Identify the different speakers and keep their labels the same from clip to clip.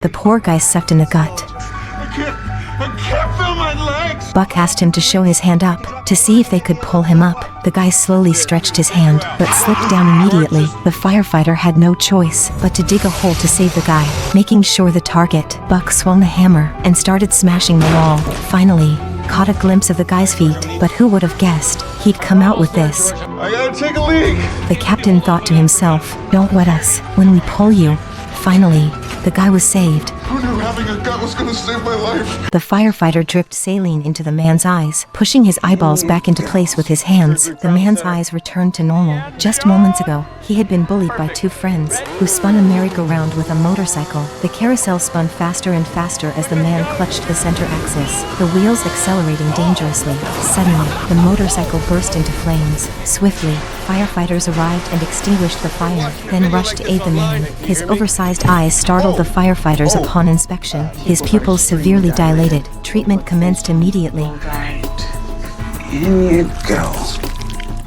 Speaker 1: The poor guy sucked in a gut.
Speaker 2: I can't feel my legs!
Speaker 1: Buck asked him to show his hand up, to see if they could pull him up. The guy slowly stretched his hand, but slipped down immediately. The firefighter had no choice but to dig a hole to save the guy. Making sure the target, Buck swung the hammer and started smashing the wall. Finally, caught a glimpse of the guy's feet, but who would have guessed he'd come out with this?
Speaker 2: I gotta take a leak!
Speaker 1: The captain thought to himself, "Don't wet us when we pull you." Finally, the guy was saved.
Speaker 2: Who knew having a gut was gonna save my life?
Speaker 1: The firefighter dripped saline into the man's eyes, pushing his eyeballs back into place with his hands. The man's eyes returned to normal. Just moments ago, he had been bullied by two friends, who spun a merry-go-round with a motorcycle. The carousel spun faster and faster as the man clutched the center axis, the wheels accelerating dangerously. Suddenly, the motorcycle burst into flames. Swiftly, firefighters arrived and extinguished the fire, then rushed to aid the man. His oversized eyes startled the firefighters upon inspection. His pupils severely dilated. Treatment commenced immediately.
Speaker 2: In you go.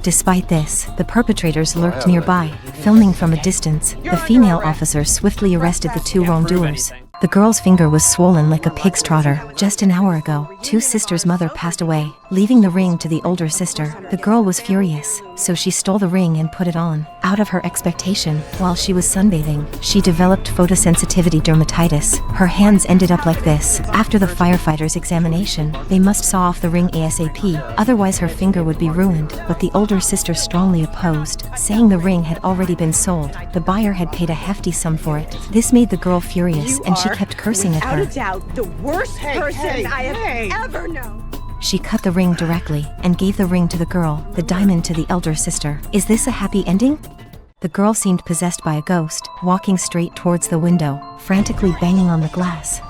Speaker 1: Despite this, the perpetrators lurked nearby, filming from a distance. The female officer swiftly arrested the two wrongdoers. The girl's finger was swollen like a pig's trotter. Just an hour ago, two sisters' mother passed away, leaving the ring to the older sister. The girl was furious, so she stole the ring and put it on. Out of her expectation, while she was sunbathing, she developed photosensitivity dermatitis. Her hands ended up like this. After the firefighters' examination, they must saw off the ring ASAP, otherwise her finger would be ruined. But the older sister strongly opposed, saying the ring had already been sold. The buyer had paid a hefty sum for it. This made the girl furious, and she kept cursing at her.
Speaker 3: Without a doubt, the worst person I have ever known.
Speaker 1: She cut the ring directly and gave the ring to the girl, the diamond to the elder sister. Is this a happy ending? The girl seemed possessed by a ghost, walking straight towards the window, frantically banging on the glass.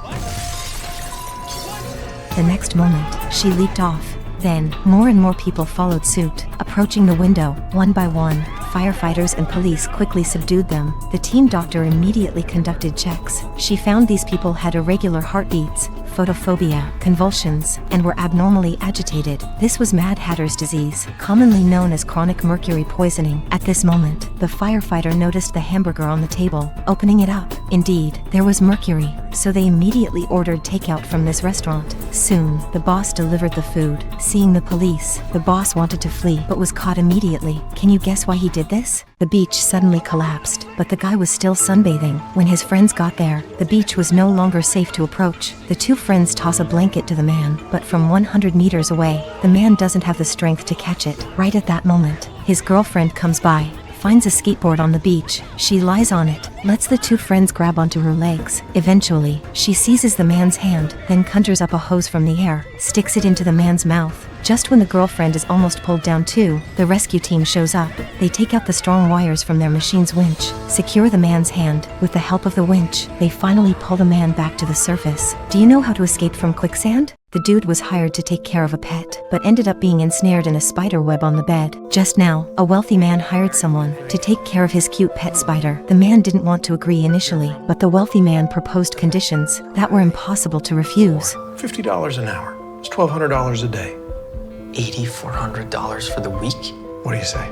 Speaker 1: The next moment, she leaped off. Then, more and more people followed suit, approaching the window, one by one. Firefighters and police quickly subdued them. The team doctor immediately conducted checks. She found these people had irregular heartbeats, photophobia, convulsions, and were abnormally agitated. This was Mad Hatter's disease, commonly known as chronic mercury poisoning. At this moment, the firefighter noticed the hamburger on the table, opening it up. Indeed, there was mercury, so they immediately ordered takeout from this restaurant. Soon, the boss delivered the food. Seeing the police, the boss wanted to flee, but was caught immediately. Can you guess why he did this? The beach suddenly collapsed, but the guy was still sunbathing. When his friends got there, the beach was no longer safe to approach. The two friends toss a blanket to the man, but from 100 meters away, the man doesn't have the strength to catch it. Right at that moment, his girlfriend comes by, finds a skateboard on the beach. She lies on it, lets the two friends grab onto her legs. Eventually, she seizes the man's hand, then conjures up a hose from the air, sticks it into the man's mouth. Just when the girlfriend is almost pulled down too, the rescue team shows up. They take out the strong wires from their machine's winch, secure the man's hand. With the help of the winch, they finally pull the man back to the surface. Do you know how to escape from quicksand? The dude was hired to take care of a pet, but ended up being ensnared in a spider web on the bed. Just now, a wealthy man hired someone to take care of his cute pet spider. The man didn't want to agree initially, but the wealthy man proposed conditions that were impossible to refuse.
Speaker 4: $50 an hour. It's $1,200 a day.
Speaker 5: $8,400 for the week?
Speaker 4: What do you say?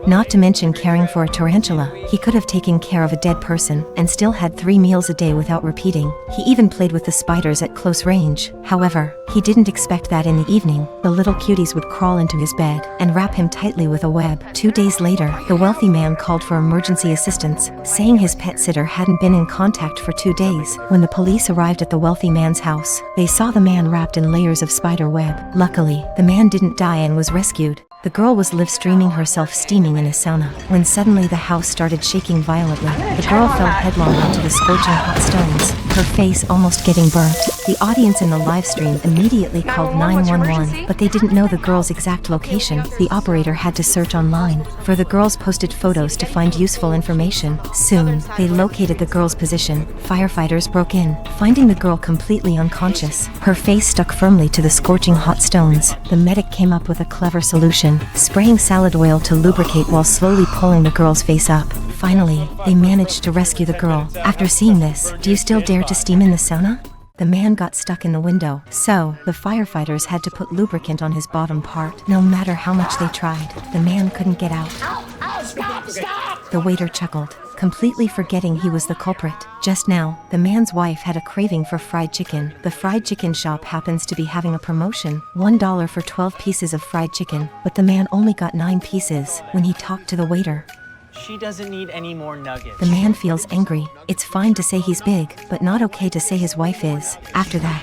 Speaker 1: Not to mention caring for a tarantula. He could have taken care of a dead person and still had 3 meals a day without repeating. He even played with the spiders at close range. However, he didn't expect that in the evening, the little cuties would crawl into his bed and wrap him tightly with a web. 2 days later, the wealthy man called for emergency assistance, saying his pet sitter hadn't been in contact for 2 days. When the police arrived at the wealthy man's house, they saw the man wrapped in layers of spider web. Luckily, the man didn't die and was rescued. The girl was live streaming herself steaming in a sauna, when suddenly the house started shaking violently. The girl fell headlong into the scorching hot stones, her face almost getting burnt. The audience in the live stream immediately called 911, but they didn't know the girl's exact location. The operator had to search online, for the girls posted photos to find useful information. Soon, they located the girl's position. Firefighters broke in, finding the girl completely unconscious, her face stuck firmly to the scorching hot stones. The medic came up with a clever solution, spraying salad oil to lubricate while slowly pulling the girl's face up. Finally, they managed to rescue the girl. After seeing this, do you still dare to steam in the sauna? The man got stuck in the window, so the firefighters had to put lubricant on his bottom part. No matter how much they tried, the man couldn't get out.
Speaker 3: Stop!
Speaker 1: The waiter chuckled, completely forgetting he was the culprit. Just now, the man's wife had a craving for fried chicken. The fried chicken shop happens to be having a promotion, $1 for 12 pieces of fried chicken, but the man only got 9 pieces when he talked to the waiter.
Speaker 5: She doesn't need any more nuggets.
Speaker 1: The man feels angry. It's fine to say he's big, but not okay to say his wife is, after that.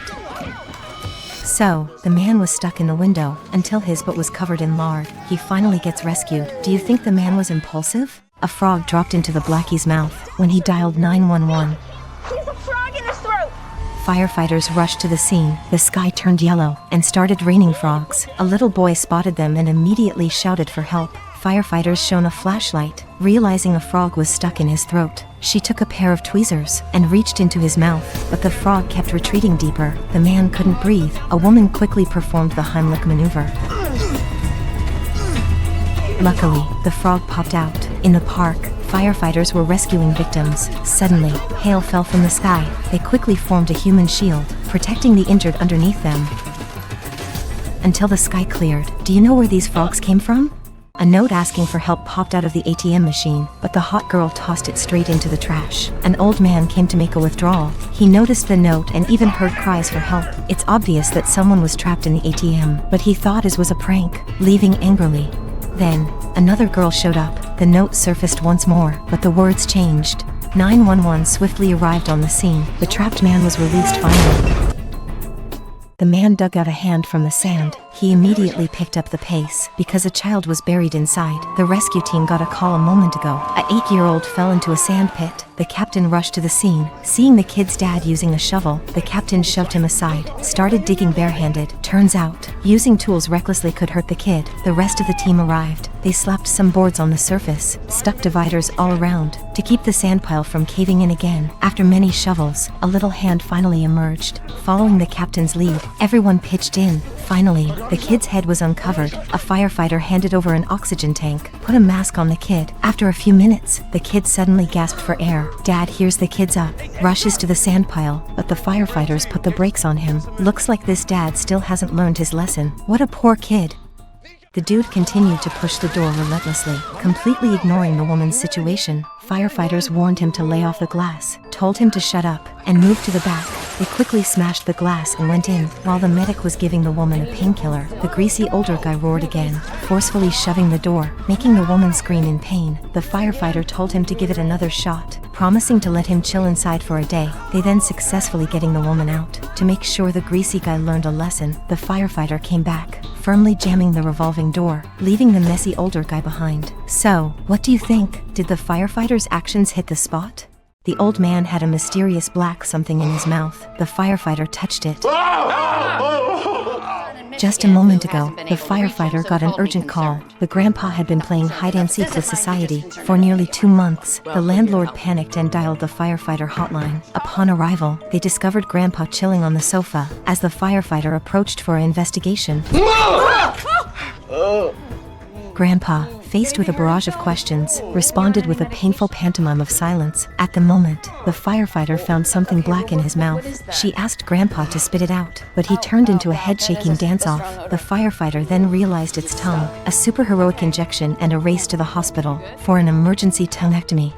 Speaker 1: So, the man was stuck in the window until his butt was covered in lard. He finally gets rescued. Do you think the man was impulsive? A frog dropped into the Blackie's mouth when he dialed 911.
Speaker 3: He's a frog in his throat!
Speaker 1: Firefighters rushed to the scene. The sky turned yellow and started raining frogs. A little boy spotted them and immediately shouted for help. Firefighters shone a flashlight, realizing a frog was stuck in his throat. She took a pair of tweezers and reached into his mouth, but the frog kept retreating deeper. The man couldn't breathe. A woman quickly performed the Heimlich maneuver. Luckily, the frog popped out. In the park, firefighters were rescuing victims. Suddenly, hail fell from the sky. They quickly formed a human shield, protecting the injured underneath them. Until the sky cleared. Do you know where these frogs came from? A note asking for help popped out of the ATM machine, but the hot girl tossed it straight into the trash. An old man came to make a withdrawal. He noticed the note and even heard cries for help. It's obvious that someone was trapped in the ATM, but he thought it was a prank, leaving angrily. Then, another girl showed up. The note surfaced once more, but the words changed. 911 swiftly arrived on the scene. The trapped man was released finally. The man dug out a hand from the sand. He immediately picked up the pace because a child was buried inside. The rescue team got a call a moment ago. An 8-year-old fell into a sand pit. The captain rushed to the scene. Seeing the kid's dad using a shovel, the captain shoved him aside, started digging barehanded. Turns out, using tools recklessly could hurt the kid. The rest of the team arrived. They slapped some boards on the surface, stuck dividers all around to keep the sand pile from caving in again. After many shovels, a little hand finally emerged. Following the captain's lead, everyone pitched in. Finally, the kid's head was uncovered. A firefighter handed over an oxygen tank, put a mask on the kid. After a few minutes, the kid suddenly gasped for air. Dad hears the kids up, rushes to the sand pile, but the firefighters put the brakes on him. Looks like this dad still hasn't learned his lesson. What a poor kid. The dude continued to push the door relentlessly, completely ignoring the woman's situation. Firefighters warned him to lay off the glass, told him to shut up, and move to the back. They quickly smashed the glass and went in. While the medic was giving the woman a painkiller, the greasy older guy roared again, forcefully shoving the door, making the woman scream in pain. The firefighter told him to give it another shot, promising to let him chill inside for a day. They then successfully getting the woman out. To make sure the greasy guy learned a lesson, the firefighter came back, firmly jamming the revolving door, leaving the messy older guy behind. So, what do you think? Did the firefighter's actions hit the spot? The old man had a mysterious black something in his mouth. The firefighter touched it. Just a moment ago, the firefighter got an urgent call. The grandpa had been playing hide-and-seek with society for nearly 2 months. The landlord panicked and dialed the firefighter hotline. Upon arrival, they discovered grandpa chilling on the sofa as the firefighter approached for an investigation. Grandpa, faced with a barrage of questions, responded with a painful pantomime of silence. At the moment, the firefighter found something black in his mouth. She asked Grandpa to spit it out, but he turned into a head-shaking dance-off. The firefighter then realized its tongue, a superheroic injection and a race to the hospital for an emergency tonguectomy.